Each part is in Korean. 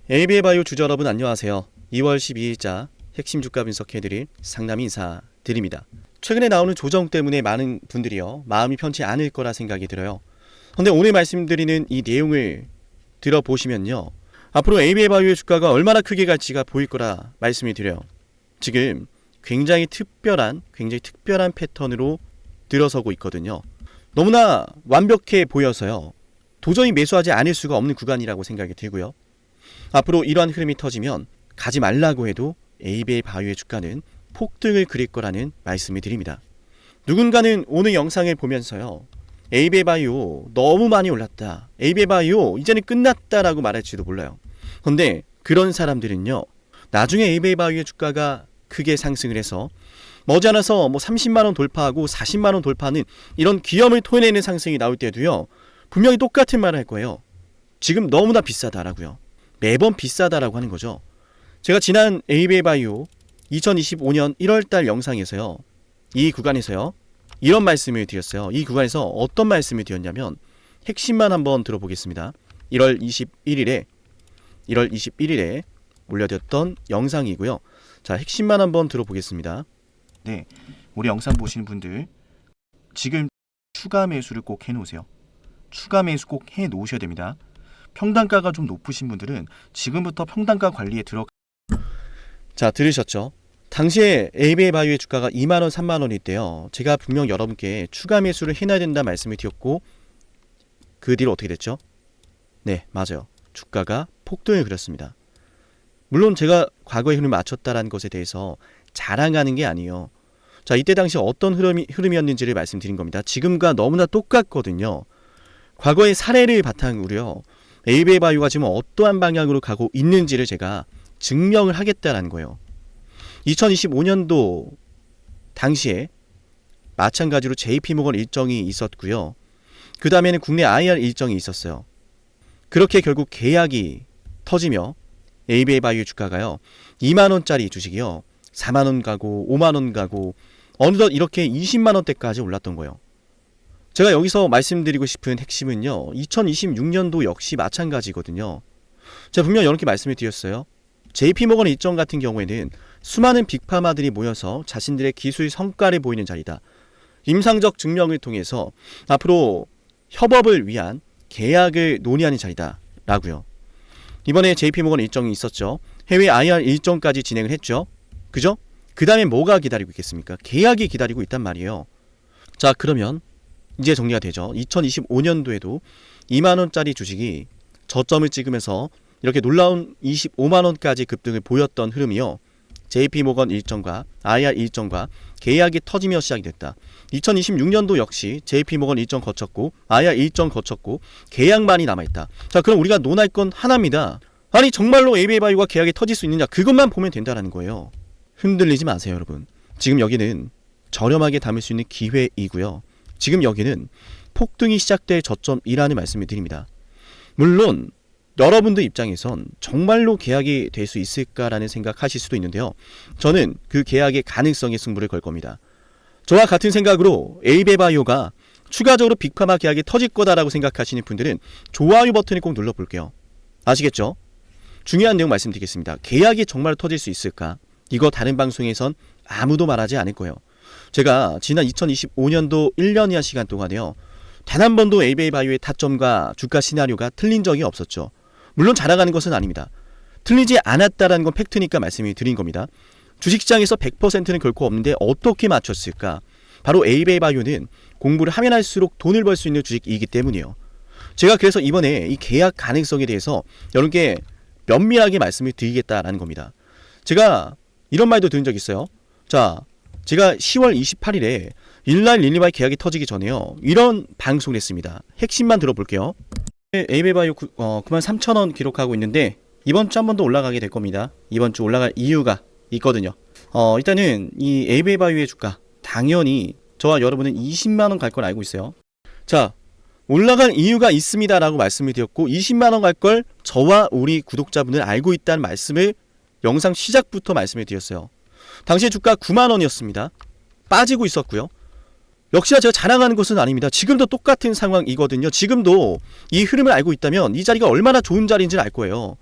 AB의 바이오 주주 여러분 안녕하세요. 2월 12일자 핵심 주가 분석해드릴 상담 인사드립니다. 최근에 나오는 조정 때문에 많은 분들이요 마음이 편치 않을 거라 생각이 들어요. 그런데 오늘 말씀드리는 이 내용을 들어보시면요 앞으로 AB의 바이오의 주가가 얼마나 크게 갈지가 보일 거라 말씀을 드려요. 지금 굉장히 특별한 패턴으로 들어서고 있거든요. 너무나 완벽해 보여서요 도저히 매수하지 않을 수가 없는 구간이라고 생각이 들고요. 앞으로 이러한 흐름이 터지면 가지 말라고 해도 AB의 바이오의 주가는 폭등을 그릴 거라는 말씀을 드립니다. 누군가는 오늘 영상을 보면서요 AB의 바이오 너무 많이 올랐다, AB의 바이오 이제는 끝났다라고 말할지도 몰라요. 그런데 그런 사람들은요 나중에 AB의 바이오의 주가가 크게 상승을 해서 머지않아서 30만원 돌파하고 40만원 돌파하는 이런 기염을 토해내는 상승이 나올 때도요 분명히 똑같은 말을 할 거예요. 지금 너무나 비싸다라고요. 매번 비싸다라고 하는 거죠. 제가 지난 AB의 바이오 2025년 1월달 영상에서요 이 구간에서요 이런 말씀을 드렸어요. 이 구간에서 어떤 말씀을 드렸냐면 핵심만 한번 들어보겠습니다. 1월 21일에 올려드렸던 영상이고요. 자, 핵심만 한번 들어보겠습니다. 네, 우리 영상 보시는 분들 지금 추가 매수를 꼭 해놓으세요. 추가 매수 꼭 해놓으셔야 됩니다. 평단가가 좀 높으신 분들은 지금부터 평단가 관리에 들어가. 자, 들으셨죠? 당시에 AB의 바이오의 주가가 2만원 3만원일 때요 제가 분명 여러분께 추가 매수를 해놔야 된다 말씀을 드렸고 그 뒤로 어떻게 됐죠? 네, 맞아요. 주가가 폭등을 그렸습니다. 물론 제가 과거의 흐름을 맞췄다라는 것에 대해서 자랑하는 게 아니에요. 자, 이때 당시 어떤 흐름이었는지를 말씀드린 겁니다. 지금과 너무나 똑같거든요. 과거의 사례를 바탕으로요 AB의 바이오가 지금 어떠한 방향으로 가고 있는지를 제가 증명을 하겠다라는 거예요. 2025년도 당시에 마찬가지로 JP모건 일정이 있었고요. 그 다음에는 국내 IR 일정이 있었어요. 그렇게 결국 계약이 터지며 AB의 바이오 주가가요 2만원짜리 주식이요 4만원 가고 5만원 가고 어느덧 이렇게 20만원대까지 올랐던 거예요. 제가 여기서 말씀드리고 싶은 핵심은요 2026년도 역시 마찬가지거든요. 제가 분명 이렇게 말씀을 드렸어요. JP모건 일정 같은 경우에는 수많은 빅파마들이 모여서 자신들의 기술 성과를 보이는 자리다. 임상적 증명을 통해서 앞으로 협업을 위한 계약을 논의하는 자리다 라고요. 이번에 JP모건 일정이 있었죠. 해외 IR 일정까지 진행을 했죠. 그죠? 그 다음에 뭐가 기다리고 있겠습니까? 계약이 기다리고 있단 말이에요. 자, 그러면 이제 정리가 되죠. 2025년도에도 2만원짜리 주식이 저점을 찍으면서 이렇게 놀라운 25만원까지 급등을 보였던 흐름이요 JP모건 일정과 IR 일정과 계약이 터지며 시작이 됐다. 2026년도 역시 JP모건 일정 거쳤고 IR 일정 거쳤고 계약만이 남아있다. 자, 그럼 우리가 논할 건 하나입니다. 아니 정말로 AB의 바이오가 계약이 터질 수 있느냐, 그것만 보면 된다는 거예요. 흔들리지 마세요 여러분. 지금 여기는 저렴하게 담을 수 있는 기회이고요. 지금 여기는 폭등이 시작될 저점이라는 말씀을 드립니다. 물론 여러분들 입장에선 정말로 계약이 될 수 있을까라는 생각하실 수도 있는데요. 저는 그 계약의 가능성에 승부를 걸 겁니다. 저와 같은 생각으로 AB의 바이오가 추가적으로 빅파마 계약이 터질 거다라고 생각하시는 분들은 좋아요 버튼을 꼭 눌러볼게요. 아시겠죠? 중요한 내용 말씀드리겠습니다. 계약이 정말 터질 수 있을까? 이거 다른 방송에선 아무도 말하지 않을 거예요. 제가 지난 2025년도 1년이한 시간 동안에요 단 한 번도 AB의 바이오의 타점과 주가 시나리오가 틀린 적이 없었죠. 물론 자랑하는 것은 아닙니다. 틀리지 않았다라는 건 팩트니까 말씀을 드린 겁니다. 주식시장에서 100%는 결코 없는데 어떻게 맞췄을까? 바로 AB의 바이오는 공부를 하면 할수록 돈을 벌 수 있는 주식이기 때문이에요. 제가 그래서 이번에 이 계약 가능성에 대해서 여러분께 면밀하게 말씀을 드리겠다라는 겁니다. 제가 이런 말도 들은 적 있어요. 자, 제가 10월 28일에 일날 릴리바이 계약이 터지기 전에요 이런 방송을 했습니다. 핵심만 들어볼게요. AB의 바이오 93,000원 기록하고 있는데 이번 주 한 번 더 올라가게 될 겁니다. 이번 주 올라갈 이유가 있거든요. 일단은 이 AB의 바이오의 주가 당연히 저와 여러분은 20만원 갈 걸 알고 있어요. 자, 올라갈 이유가 있습니다 라고 말씀을 드렸고 20만원 갈 걸 저와 우리 구독자분들 알고 있다는 말씀을 영상 시작부터 말씀을 드렸어요. 당시에 주가 9만원이었습니다. 빠지고 있었고요. 역시나 제가 자랑하는 것은 아닙니다. 지금도 똑같은 상황이거든요. 지금도 이 흐름을 알고 있다면 이 자리가 얼마나 좋은 자리인지를 알 거예요.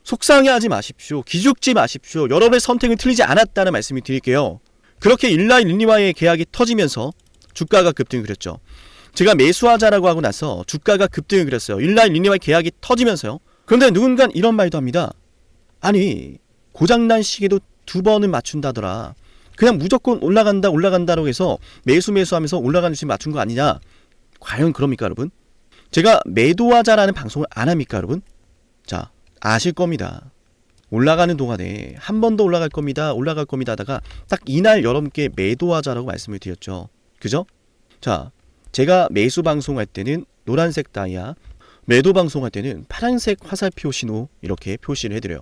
속상해하지 마십시오. 기죽지 마십시오. 여러분의 선택은 틀리지 않았다는 말씀을 드릴게요. 그렇게 일라이 릴리와의 계약이 터지면서 주가가 급등을 그렸죠. 제가 매수하자라고 하고 나서 주가가 급등을 그렸어요. 일라이 릴리와의 계약이 터지면서요. 그런데 누군가 이런 말도 합니다. 아니 고장난 시계도 2번은 맞춘다더라. 그냥 무조건 올라간다라고 해서 매수하면서 올라가는 주식 맞춘 거 아니냐. 과연 그럽니까 여러분? 제가 매도하자라는 방송을 안 합니까 여러분? 자, 아실 겁니다. 올라가는 동안에 한 번 더 올라갈 겁니다 하다가 딱 이날 여러분께 매도하자라고 말씀을 드렸죠. 그죠? 자, 제가 매수 방송할 때는 노란색 다이아, 매도 방송할 때는 파란색 화살표 신호 이렇게 표시를 해드려요.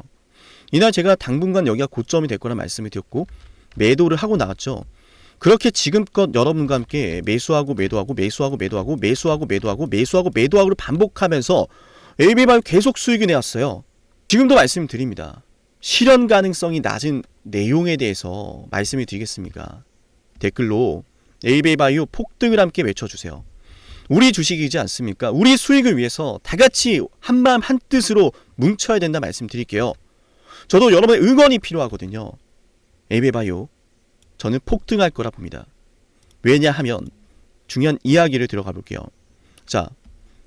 이날 제가 당분간 여기가 고점이 될 거라 말씀을 드렸고 매도를 하고 나갔죠. 그렇게 지금껏 여러분과 함께 매수하고 매도하고 매수하고 매도하고 매수하고 매도하고 매수하고 매도하고를 반복하면서 AB바이오 계속 수익을 내왔어요. 지금도 말씀드립니다. 실현 가능성이 낮은 내용에 대해서 말씀을 드리겠습니까? 댓글로 AB바이오 폭등을 함께 외쳐주세요. 우리 주식이지 않습니까? 우리 수익을 위해서 다 같이 한마음 한뜻으로 뭉쳐야 된다 말씀드릴게요. 저도 여러분의 응원이 필요하거든요. AB바이오 저는 폭등할 거라 봅니다. 왜냐하면 중요한 이야기를 들어가 볼게요. 자,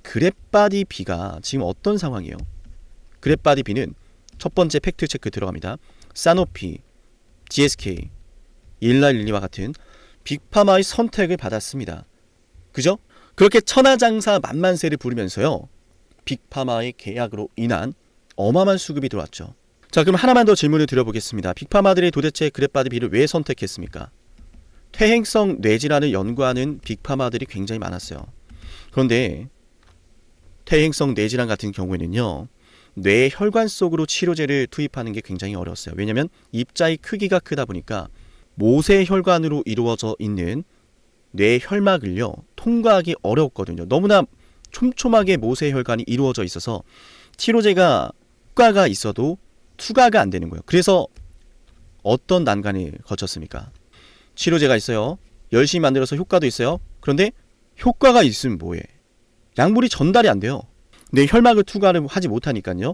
그랩바디 B가 지금 어떤 상황이에요? 그랩바디 B는 첫 번째 팩트 체크 들어갑니다. 사노피, GSK, 일라릴리와 같은 빅파마의 선택을 받았습니다. 그죠? 그렇게 천하장사 만만세를 부르면서요. 빅파마의 계약으로 인한 어마어마한 수급이 들어왔죠. 자, 그럼 하나만 더 질문을 드려보겠습니다. 빅파마들이 도대체 그랩바디 B를 왜 선택했습니까? 퇴행성 뇌질환을 연구하는 빅파마들이 굉장히 많았어요. 그런데 퇴행성 뇌질환 같은 경우에는요. 뇌 혈관 속으로 치료제를 투입하는 게 굉장히 어려웠어요. 왜냐하면 입자의 크기가 크다 보니까 모세혈관으로 이루어져 있는 뇌 혈막을요. 통과하기 어려웠거든요. 너무나 촘촘하게 모세혈관이 이루어져 있어서 치료제가 효과가 있어도 투과가 안 되는 거예요. 그래서 어떤 난관을 거쳤습니까? 치료제가 있어요. 열심히 만들어서 효과도 있어요. 그런데 효과가 있으면 뭐해? 약물이 전달이 안 돼요. 내 혈막을 투과를 하지 못하니까요.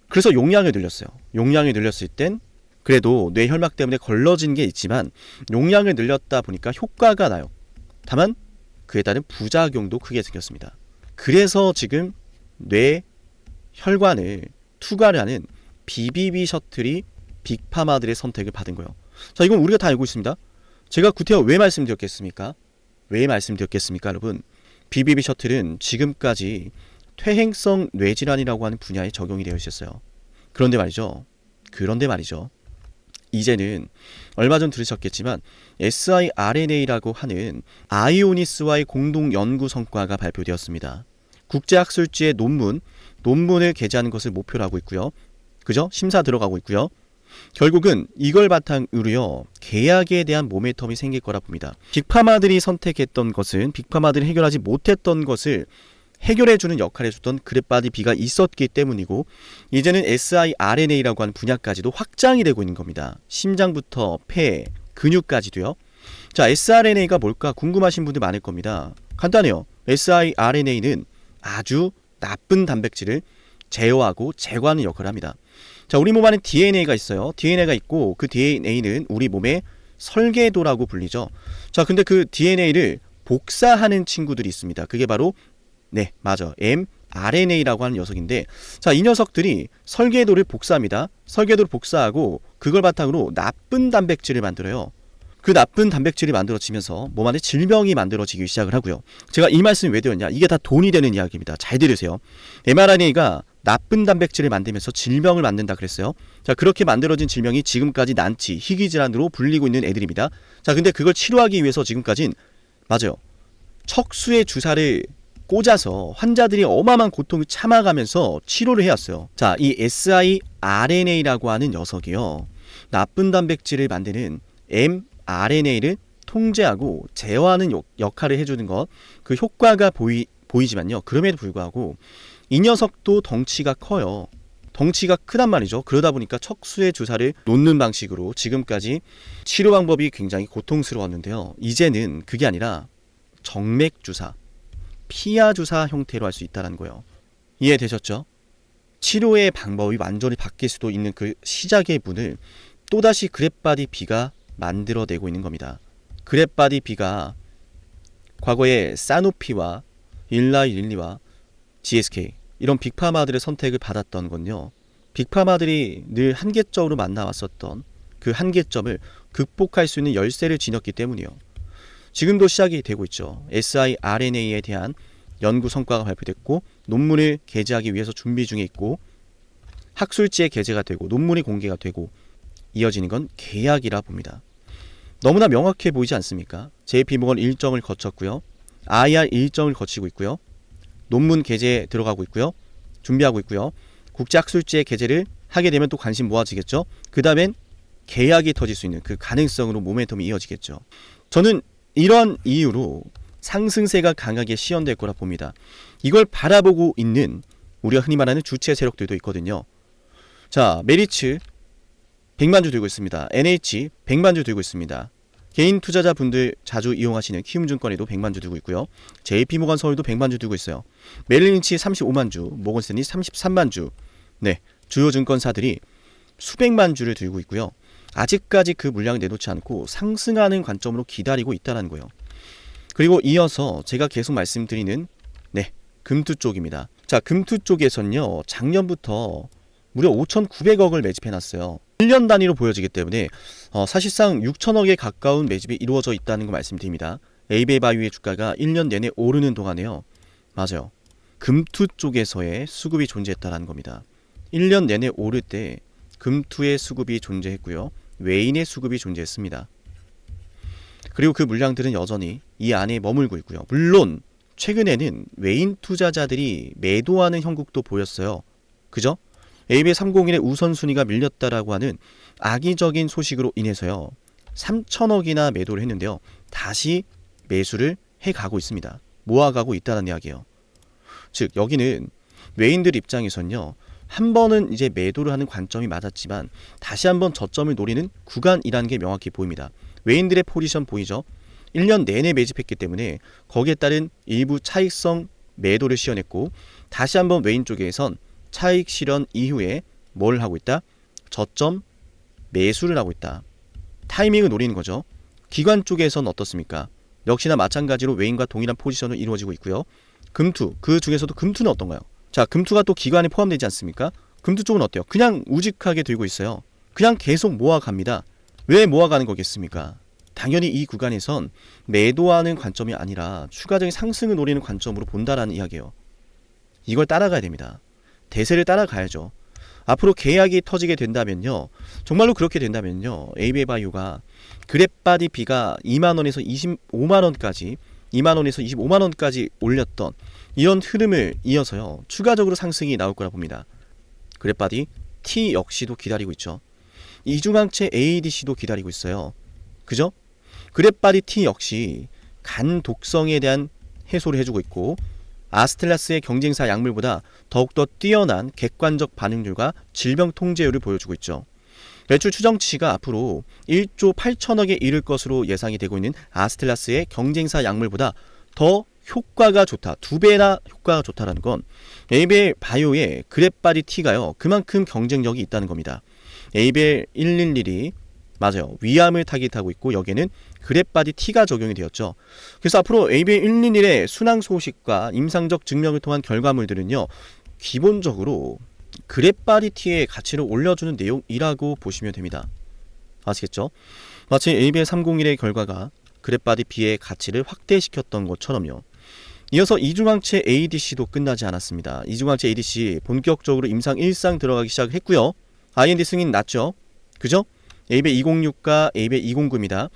그래서 용량을 늘렸어요. 용량을 늘렸을 땐 그래도 뇌 혈막 때문에 걸러진 게 있지만 용량을 늘렸다 보니까 효과가 나요. 다만 그에 따른 부작용도 크게 생겼습니다. 그래서 지금 뇌 혈관을 투과를 하는 BBB 셔틀이 빅파마들의 선택을 받은 거예요. 자, 이건 우리가 다 알고 있습니다. 제가 구태여 왜 말씀드렸겠습니까? 여러분? BBB 셔틀은 지금까지 퇴행성 뇌질환이라고 하는 분야에 적용이 되어 있었어요. 그런데 말이죠. 이제는 얼마 전 들으셨겠지만 siRNA라고 하는 아이오니스와의 공동 연구 성과가 발표되었습니다. 국제학술지의 논문을 게재하는 것을 목표로 하고 있고요. 그죠? 심사 들어가고 있고요. 결국은 이걸 바탕으로요. 계약에 대한 모멘텀이 생길 거라 봅니다. 빅파마들이 선택했던 것은 빅파마들이 해결하지 못했던 것을 해결해주는 역할을 해줬던 그랩바디 B가 있었기 때문이고 이제는 siRNA라고 하는 분야까지도 확장이 되고 있는 겁니다. 심장부터 폐, 근육까지도요. 자, siRNA가 뭘까 궁금하신 분들 많을 겁니다. 간단해요. siRNA는 아주 나쁜 단백질을 제어하고 제거하는 역할을 합니다. 자, 우리 몸 안에 DNA가 있어요. DNA가 있고 그 DNA는 우리 몸의 설계도라고 불리죠. 자, 근데 그 DNA를 복사하는 친구들이 있습니다. 그게 바로 mRNA라고 하는 녀석인데 자, 이 녀석들이 설계도를 복사합니다. 설계도를 복사하고 그걸 바탕으로 나쁜 단백질을 만들어요. 그 나쁜 단백질이 만들어지면서 몸 안에 질병이 만들어지기 시작을 하고요. 제가 이 말씀 왜 드렸냐? 이게 다 돈이 되는 이야기입니다. 잘 들으세요. mRNA가 나쁜 단백질을 만들면서 질병을 만든다 그랬어요. 자, 그렇게 만들어진 질병이 지금까지 난치, 희귀질환으로 불리고 있는 애들입니다. 자, 근데 그걸 치료하기 위해서 지금까진 맞아요. 척수의 주사를 꽂아서 환자들이 어마어마한 고통을 참아가면서 치료를 해왔어요. 자, 이 siRNA라고 하는 녀석이요. 나쁜 단백질을 만드는 mRNA를 통제하고 제어하는 역할을 해주는 것, 그 효과가 보이지만요. 그럼에도 불구하고 이 녀석도 덩치가 커요. 덩치가 크단 말이죠. 그러다 보니까 척수의 주사를 놓는 방식으로 지금까지 치료 방법이 굉장히 고통스러웠는데요. 이제는 그게 아니라 정맥 주사, 피하 주사 형태로 할 수 있다는 거예요. 이해되셨죠? 치료의 방법이 완전히 바뀔 수도 있는 그 시작의 문을 또다시 그랩바디 B가 만들어내고 있는 겁니다. 그랩바디 B가 과거에 사노피와 일라이 릴리와 GSK 이런 빅파마들의 선택을 받았던 건요, 빅파마들이 늘 한계점으로 만나왔었던 그 한계점을 극복할 수 있는 열쇠를 지녔기 때문이요. 지금도 시작이 되고 있죠. siRNA에 대한 연구 성과가 발표됐고 논문을 게재하기 위해서 준비 중에 있고 학술지에 게재가 되고 논문이 공개가 되고 이어지는 건 계약이라 봅니다. 너무나 명확해 보이지 않습니까? JP모건 일정을 거쳤고요. IR 일정을 거치고 있고요. 논문 게재에 들어가고 있고요. 준비하고 있고요. 국제학술지에 게재를 하게 되면 또 관심 모아지겠죠. 그 다음엔 계약이 터질 수 있는 그 가능성으로 모멘텀이 이어지겠죠. 저는 이런 이유로 상승세가 강하게 시현될 거라 봅니다. 이걸 바라보고 있는 우리가 흔히 말하는 주체 세력들도 있거든요. 자, 메리츠 100만주 들고 있습니다. NH 100만주 들고 있습니다. 개인 투자자분들 자주 이용하시는 키움증권에도 100만주 들고 있고요. JP모건 서울도 100만주 들고 있어요. 메릴린치 35만주, 모건스탠리 33만주. 네, 주요 증권사들이 수백만 주를 들고 있고요. 아직까지 그 물량을 내놓지 않고 상승하는 관점으로 기다리고 있다는 거예요. 그리고 이어서 제가 계속 말씀드리는 금투 쪽입니다. 자, 금투 쪽에선요, 작년부터 무려 5,900억을 매집해놨어요. 1년 단위로 보여지기 때문에 사실상 6천억에 가까운 매집이 이루어져 있다는 거 말씀드립니다. 에이베바이오의 주가가 1년 내내 오르는 동안에요. 맞아요. 금투 쪽에서의 수급이 존재했다는 겁니다. 1년 내내 오를 때 금투의 수급이 존재했고요. 외인의 수급이 존재했습니다. 그리고 그 물량들은 여전히 이 안에 머물고 있고요. 물론 최근에는 외인 투자자들이 매도하는 형국도 보였어요. 그죠? AB301의 우선순위가 밀렸다라고 하는 악의적인 소식으로 인해서요, 3천억이나 매도를 했는데요, 다시 매수를 해가고 있습니다. 모아가고 있다는 이야기예요. 즉 여기는 외인들 입장에선요, 한 번은 이제 매도를 하는 관점이 맞았지만 다시 한번 저점을 노리는 구간이라는 게 명확히 보입니다. 외인들의 포지션 보이죠? 1년 내내 매집했기 때문에 거기에 따른 일부 차익성 매도를 시연했고, 다시 한번 외인 쪽에선 차익 실현 이후에 뭘 하고 있다? 저점 매수를 하고 있다. 타이밍을 노리는 거죠. 기관 쪽에선 어떻습니까? 역시나 마찬가지로 외인과 동일한 포지션을 이루어지고 있고요. 금투, 그 중에서도 금투는 어떤가요? 자, 금투가 또 기관에 포함되지 않습니까? 금투 쪽은 어때요? 그냥 우직하게 들고 있어요. 그냥 계속 모아갑니다. 왜 모아가는 거겠습니까? 당연히 이 구간에선 매도하는 관점이 아니라 추가적인 상승을 노리는 관점으로 본다라는 이야기예요. 이걸 따라가야 됩니다. 대세를 따라가야죠. 앞으로 계약이 터지게 된다면요, 정말로 그렇게 된다면요, 에이베바이오가 그랩바디 B가 2만원에서 25만원까지 2만원에서 25만원까지 올렸던 이런 흐름을 이어서요, 추가적으로 상승이 나올 거라 봅니다. 그랩바디 T 역시도 기다리고 있죠. 이중항체 ADC도 기다리고 있어요. 그죠? 그랩바디 T 역시 간 독성에 대한 해소를 해주고 있고, 아스텔라스의 경쟁사 약물보다 더욱더 뛰어난 객관적 반응률과 질병 통제율을 보여주고 있죠. 매출 추정치가 앞으로 1조 8천억에 이를 것으로 예상이 되고 있는 아스텔라스의 경쟁사 약물보다 더 효과가 좋다, 2배나 효과가 좋다라는 건 에이벨 바이오의 그랩바디 T가요, 그만큼 경쟁력이 있다는 겁니다. 에이벨 111이 맞아요, 위암을 타깃하고 있고 여기에는 그랩바디 T가 적용이 되었죠. 그래서 앞으로 에이벨 111의 순항 소식과 임상적 증명을 통한 결과물들은요, 기본적으로 그랩바디 T의 가치를 올려주는 내용이라고 보시면 됩니다. 아시겠죠? 마치 에이벨 301의 결과가 그랩바디 B의 가치를 확대시켰던 것처럼요. 이어서 이중항체 ADC도 끝나지 않았습니다. 이중항체 ADC 본격적으로 임상 1상 들어가기 시작했고요. IND 승인 났죠. 그죠? 에이벨 206과 에이벨 209입니다.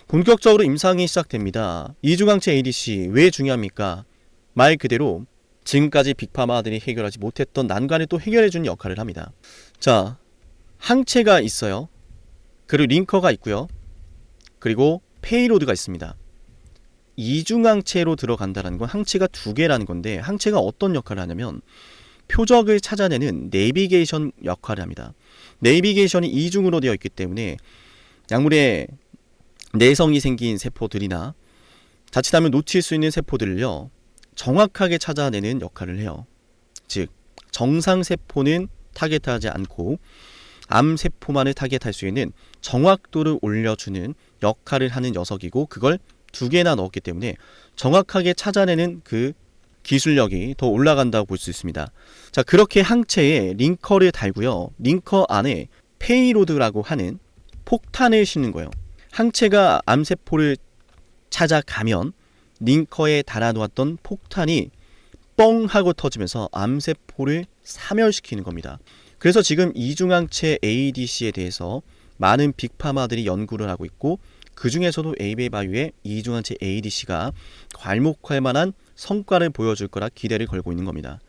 본격적으로 임상이 시작됩니다. 이중항체 ADC 왜 중요합니까? 말 그대로 지금까지 빅파마들이 해결하지 못했던 난관을 또 해결해주는 역할을 합니다. 자, 항체가 있어요. 그리고 링커가 있고요. 그리고 페이로드가 있습니다. 이중항체로 들어간다는 건 항체가 2개라는 건데, 항체가 어떤 역할을 하냐면 표적을 찾아내는 내비게이션 역할을 합니다. 내비게이션이 이중으로 되어 있기 때문에 약물에 내성이 생긴 세포들이나 자칫하면 놓칠 수 있는 세포들을요, 정확하게 찾아내는 역할을 해요. 즉 정상세포는 타겟하지 않고 암세포만을 타겟할 수 있는 정확도를 올려주는 역할을 하는 녀석이고, 그걸 2개나 넣었기 때문에 정확하게 찾아내는 그 기술력이 더 올라간다고 볼 수 있습니다. 자, 그렇게 항체에 링커를 달고요. 링커 안에 페이로드라고 하는 폭탄을 싣는 거예요. 항체가 암세포를 찾아가면 링커에 달아놓았던 폭탄이 뻥 하고 터지면서 암세포를 사멸시키는 겁니다. 그래서 지금 이중항체 ADC에 대해서 많은 빅파마들이 연구를 하고 있고, 그 중에서도 에이베이바이오의 이중항체 ADC가 괄목할 만한 성과를 보여줄 거라 기대를 걸고 있는 겁니다.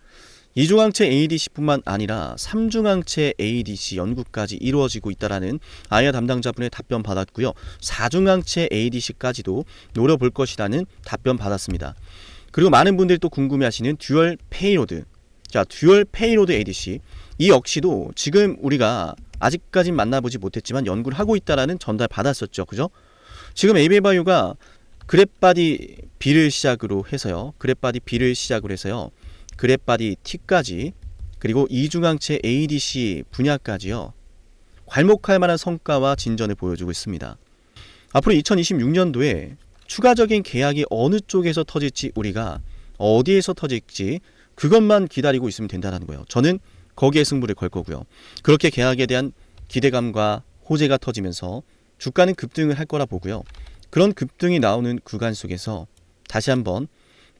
이중항체 ADC뿐만 아니라 3중항체 ADC 연구까지 이루어지고 있다라는 아이아 담당자분의 답변 받았고요. 4중항체 ADC까지도 노려볼 것이라는 답변 받았습니다. 그리고 많은 분들이 또 궁금해하시는 듀얼 페이로드. 자, 듀얼 페이로드 ADC, 이 역시도 지금 우리가 아직까진 만나보지 못했지만 연구를 하고 있다라는 전달 받았었죠. 그죠? 지금 에이베이바이오가 그랩바디 B를 시작으로 해서요. 그랩바디 B를 시작으로 해서요. 그랩바디 T까지, 그리고 이중항체 ADC 분야까지요. 괄목할 만한 성과와 진전을 보여주고 있습니다. 앞으로 2026년도에 추가적인 계약이 어느 쪽에서 터질지, 우리가 어디에서 터질지 그것만 기다리고 있으면 된다는 거예요. 저는 거기에 승부를 걸 거고요. 그렇게 계약에 대한 기대감과 호재가 터지면서 주가는 급등을 할 거라 보고요. 그런 급등이 나오는 구간 속에서 다시 한번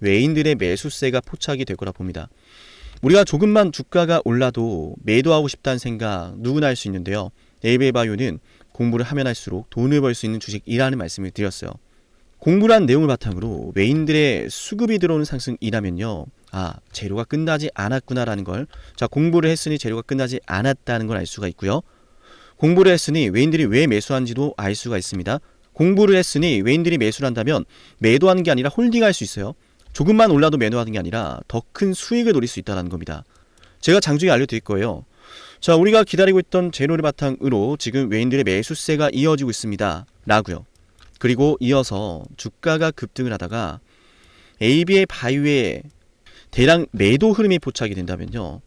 외인들의 매수세가 포착이 될 거라 봅니다. 우리가 조금만 주가가 올라도 매도하고 싶다는 생각 누구나 할 수 있는데요. 에이베이바이오는 공부를 하면 할수록 돈을 벌 수 있는 주식이라는 말씀을 드렸어요. 공부를 한 내용을 바탕으로 외인들의 수급이 들어오는 상승이라면요, 아, 재료가 끝나지 않았구나라는 걸, 자, 공부를 했으니 재료가 끝나지 않았다는 걸 알 수가 있고요. 공부를 했으니 외인들이 왜 매수한지도 알 수가 있습니다. 공부를 했으니 외인들이 매수를 한다면 매도하는 게 아니라 홀딩할 수 있어요. 조금만 올라도 매도하는 게 아니라 더 큰 수익을 노릴 수 있다는 겁니다. 제가 장중에 알려드릴 거예요. 자, 우리가 기다리고 있던 재료를 바탕으로 지금 외인들의 매수세가 이어지고 있습니다 라고요. 그리고 이어서 주가가 급등을 하다가 에이베이바이오의 대량 매도 흐름이 포착이 된다면요,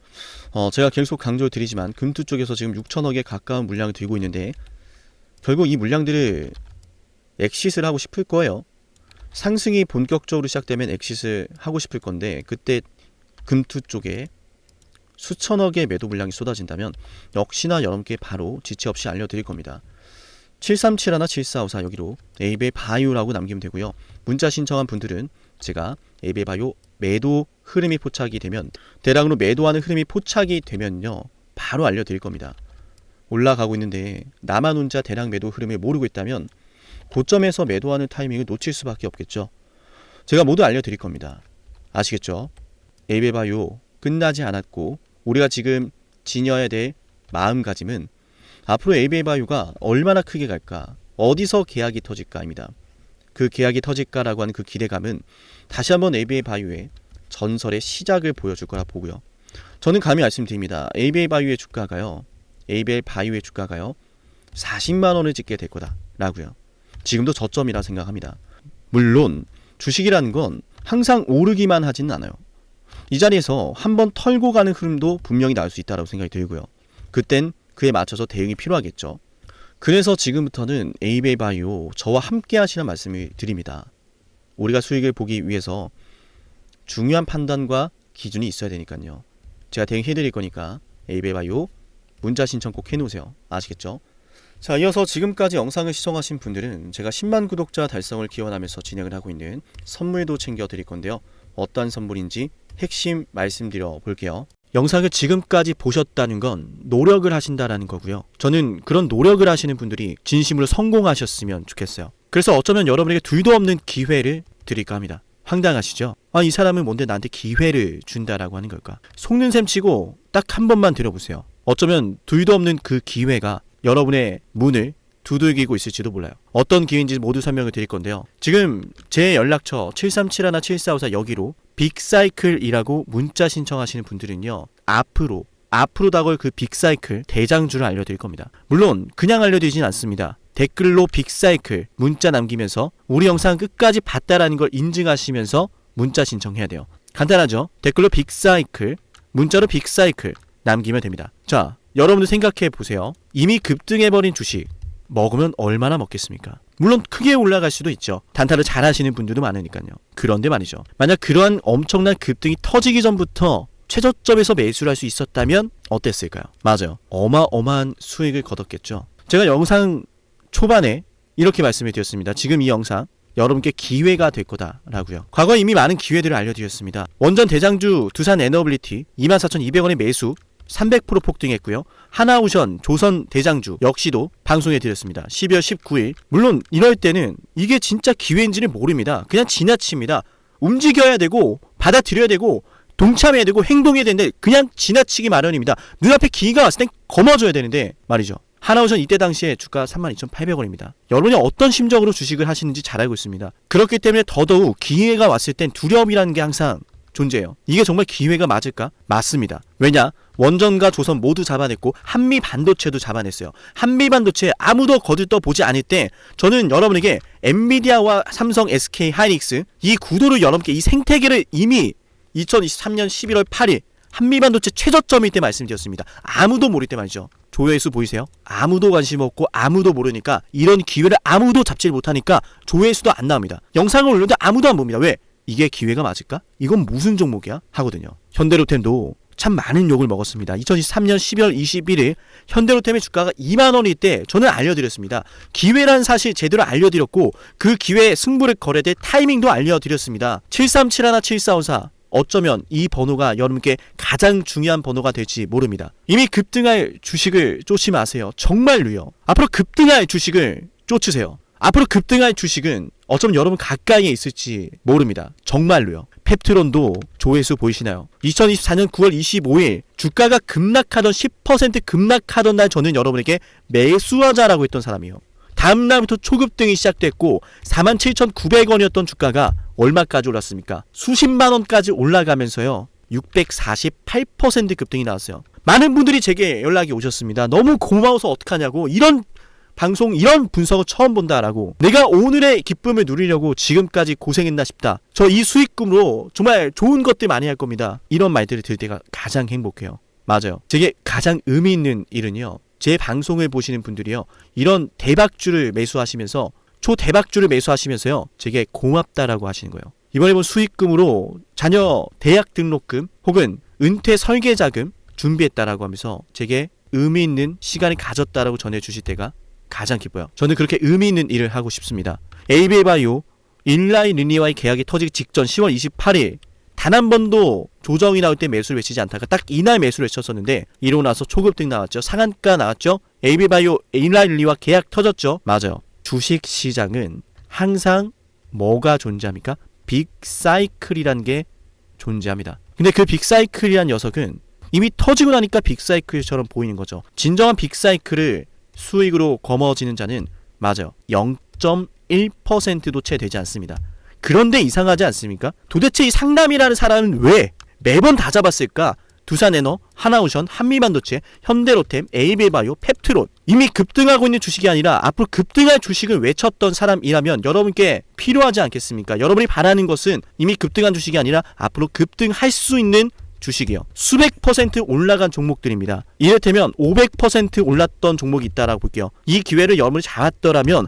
제가 계속 강조를 드리지만 금투 쪽에서 지금 6천억에 가까운 물량을 들고 있는데 결국 이 물량들을 엑싯을 하고 싶을 거예요. 상승이 본격적으로 시작되면 엑싯을 하고 싶을 건데, 그때 금투 쪽에 수천억의 매도 물량이 쏟아진다면 역시나 여러분께 바로 지체 없이 알려드릴 겁니다. 7371 7454 여기로 에이베이바이오라고 남기면 되고요. 문자 신청한 분들은 제가 에이베이바이오 매도 흐름이 포착이 되면, 대량으로 매도하는 흐름이 포착이 되면요, 바로 알려드릴 겁니다. 올라가고 있는데 나만 혼자 대량 매도 흐름을 모르고 있다면 고점에서 매도하는 타이밍을 놓칠 수밖에 없겠죠. 제가 모두 알려드릴 겁니다. 아시겠죠? 에이베이바이오 끝나지 않았고, 우리가 지금 지녀야 될 마음가짐은 앞으로 에이베이바이오가 얼마나 크게 갈까, 어디서 계약이 터질까입니다. 그 계약이 터질까라고 하는 그 기대감은 다시 한번 에이베이바이오의 전설의 시작을 보여줄 거라 보고요. 저는 감히 말씀드립니다. 에이베이바이오의 주가가요, 40만 원을 찍게 될 거다라고요. 지금도 저점이라 생각합니다. 물론 주식이라는 건 항상 오르기만 하지는 않아요. 이 자리에서 한번 털고 가는 흐름도 분명히 나올 수 있다고 생각이 들고요. 그땐 그에 맞춰서 대응이 필요하겠죠. 그래서 지금부터는 에이베이바이오 저와 함께 하시는 말씀을 드립니다. 우리가 수익을 보기 위해서 중요한 판단과 기준이 있어야 되니까요. 제가 대응해드릴 거니까 에이베이바이오 문자 신청 꼭 해놓으세요. 아시겠죠? 자, 이어서 지금까지 영상을 시청하신 분들은 제가 10만 구독자 달성을 기원하면서 진행을 하고 있는 선물도 챙겨드릴 건데요. 어떤 선물인지 핵심 말씀드려 볼게요. 영상을 지금까지 보셨다는 건 노력을 하신다라는 거고요. 저는 그런 노력을 하시는 분들이 진심으로 성공하셨으면 좋겠어요. 그래서 어쩌면 여러분에게 둘도 없는 기회를 드릴까 합니다. 황당하시죠? 아, 이 사람은 뭔데 나한테 기회를 준다라고 하는 걸까? 속는 셈 치고 딱 한 번만 들어보세요. 어쩌면 둘도 없는 그 기회가 여러분의 문을 두들기고 있을지도 몰라요. 어떤 기회인지 모두 설명을 드릴 건데요. 지금 제 연락처 7371 7454 여기로 빅사이클이라고 문자 신청하시는 분들은요, 앞으로 다가올 그 빅사이클 대장주를 알려드릴 겁니다. 물론 그냥 알려드리진 않습니다. 댓글로 빅사이클 문자 남기면서 우리 영상 끝까지 봤다라는 걸 인증하시면서 문자 신청해야 돼요. 간단하죠? 댓글로 빅사이클 문자로 빅사이클 남기면 됩니다. 자, 여러분들 생각해 보세요. 이미 급등해버린 주식 먹으면 얼마나 먹겠습니까? 물론 크게 올라갈 수도 있죠. 단타를 잘 하시는 분들도 많으니까요. 그런데 말이죠. 만약 그러한 엄청난 급등이 터지기 전부터 최저점에서 매수를 할 수 있었다면 어땠을까요? 맞아요. 어마어마한 수익을 거뒀겠죠. 제가 영상 초반에 이렇게 말씀을 드렸습니다. 지금 이 영상 여러분께 기회가 될 거다라고요. 과거에 이미 많은 기회들을 알려드렸습니다. 원전 대장주 두산 에너빌리티 24,200원의 매수 300% 폭등했고요. 하나오션 조선 대장주 역시도 방송해 드렸습니다. 12월 19일. 물론 이럴 때는 이게 진짜 기회인지는 모릅니다. 그냥 지나칩니다. 움직여야 되고 받아들여야 되고 동참해야 되고 행동해야 되는데 그냥 지나치기 마련입니다. 눈앞에 기회가 왔을 땐 거머줘야 되는데 말이죠. 하나오션 이때 당시에 주가 32,800원입니다. 여러분이 어떤 심정으로 주식을 하시는지 잘 알고 있습니다. 그렇기 때문에 더더욱 기회가 왔을 땐 두려움이라는 게 항상 존재해요. 이게 정말 기회가 맞을까? 맞습니다. 왜냐? 원전과 조선 모두 잡아냈고 한미 반도체도 잡아냈어요. 한미 반도체 아무도 거들떠보지 않을 때 저는 여러분에게 엔비디아와 삼성, SK 하이닉스 이 구도를 여러분께 이 생태계를 이미 2023년 11월 8일 한미반도체 최저점일 때 말씀드렸습니다. 아무도 모를 때 말이죠. 조회수 보이세요? 아무도 관심 없고 아무도 모르니까 이런 기회를 아무도 잡지 못하니까 조회수도 안 나옵니다. 영상을 올렸는데 아무도 안 봅니다. 왜? 이게 기회가 맞을까? 이건 무슨 종목이야? 하거든요. 현대로템도 참 많은 욕을 먹었습니다. 2023년 12월 21일 현대로템의 주가가 2만원일 때 저는 알려드렸습니다. 기회란 사실 제대로 알려드렸고 그 기회에 승부를 걸어야 될 타이밍도 알려드렸습니다. 7371, 7454 어쩌면 이 번호가 여러분께 가장 중요한 번호가 될지 모릅니다. 이미 급등할 주식을 쫓지 마세요. 정말로요. 앞으로 급등할 주식을 쫓으세요. 앞으로 급등할 주식은 어쩌면 여러분 가까이에 있을지 모릅니다. 정말로요. 펩트론도 조회수 보이시나요? 2024년 9월 25일 주가가 급락하던 10% 급락하던 날 저는 여러분에게 매수하자라고 했던 사람이에요. 다음 날부터 초급등이 시작됐고 47,900원이었던 주가가 얼마까지 올랐습니까? 수십만 원까지 올라가면서요. 648% 급등이 나왔어요. 많은 분들이 제게 연락이 오셨습니다. 너무 고마워서 어떡하냐고. 이런 방송, 이런 분석을 처음 본다라고. 내가 오늘의 기쁨을 누리려고 지금까지 고생했나 싶다. 저 이 수익금으로 정말 좋은 것들 많이 할 겁니다. 이런 말들을 들을 때가 가장 행복해요. 맞아요. 제게 가장 의미 있는 일은요. 제 방송을 보시는 분들이요. 이런 대박주를 매수하시면서 초대박주를 매수하시면서요. 제게 고맙다라고 하시는 거예요. 이번에 본 수익금으로 자녀 대학 등록금 혹은 은퇴 설계자금 준비했다라고 하면서 제게 의미 있는 시간을 가졌다라고 전해주실 때가 가장 기뻐요. 저는 그렇게 의미 있는 일을 하고 싶습니다. 에이비바이오 일라이 르니와의 계약이 터지기 직전 10월 28일 단 한 번도 조정이 나올 때 매수를 외치지 않다가 딱 이날 매수를 외쳤었는데 이러고 나서 초급등 나왔죠. 상한가 나왔죠. 에이비바이오 일라이 르니와 계약 터졌죠. 맞아요. 주식시장은 항상 뭐가 존재합니까? 빅사이클이란 게 존재합니다. 근데 그 빅사이클이란 녀석은 이미 터지고 나니까 빅사이클처럼 보이는 거죠. 진정한 빅사이클을 수익으로 거머쥐는 자는 맞아요. 0.1%도 채 되지 않습니다. 그런데 이상하지 않습니까? 도대체 이 상남이라는 사람은 왜 매번 다 잡았을까? 두산에너, 하나오션, 한미반도체, 현대로템, 에이비바이오, 펩트론 이미 급등하고 있는 주식이 아니라 앞으로 급등할 주식을 외쳤던 사람이라면 여러분께 필요하지 않겠습니까? 여러분이 바라는 것은 이미 급등한 주식이 아니라 앞으로 급등할 수 있는 주식이요. 수백 퍼센트 올라간 종목들입니다. 이를테면 500% 올랐던 종목이 있다라고 볼게요. 이 기회를 여러분이 잡았더라면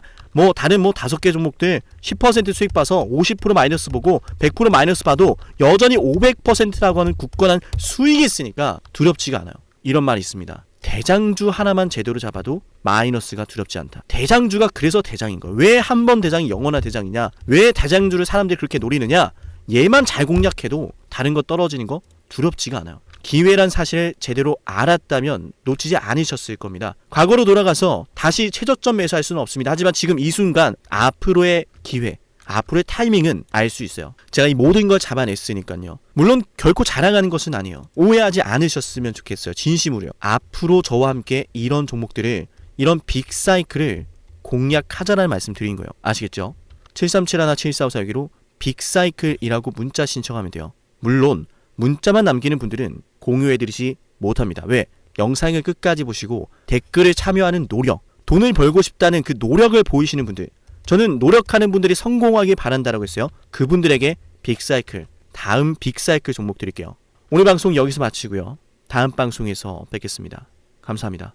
다른 5개 종목들 10% 수익 봐서 50% 마이너스 보고 100% 마이너스 봐도 여전히 500%라고 하는 굳건한 수익이 있으니까 두렵지가 않아요. 이런 말이 있습니다. 대장주 하나만 제대로 잡아도 마이너스가 두렵지 않다. 대장주가 그래서 대장인 거예요. 왜 한 번 대장이 영원한 대장이냐? 왜 대장주를 사람들이 그렇게 노리느냐? 얘만 잘 공략해도 다른 거 떨어지는 거 두렵지가 않아요. 기회란 사실을 제대로 알았다면 놓치지 않으셨을 겁니다. 과거로 돌아가서 다시 최저점 매수할 수는 없습니다. 하지만 지금 이 순간 앞으로의 기회, 앞으로의 타이밍은 알 수 있어요. 제가 이 모든 걸 잡아냈으니까요. 물론 결코 자랑하는 것은 아니에요. 오해하지 않으셨으면 좋겠어요. 진심으로요. 앞으로 저와 함께 이런 종목들을, 이런 빅사이클을 공략하자라는 말씀 드린 거예요. 아시겠죠? 7371-7454 여기로 빅사이클이라고 문자 신청하면 돼요. 물론 문자만 남기는 분들은 공유해드리지 못합니다. 왜? 영상을 끝까지 보시고 댓글에 참여하는 노력, 돈을 벌고 싶다는 그 노력을 보이시는 분들, 저는 노력하는 분들이 성공하길 바란다라고 했어요. 그분들에게 빅사이클, 다음 빅사이클 종목 드릴게요. 오늘 방송 여기서 마치고요. 다음 방송에서 뵙겠습니다. 감사합니다.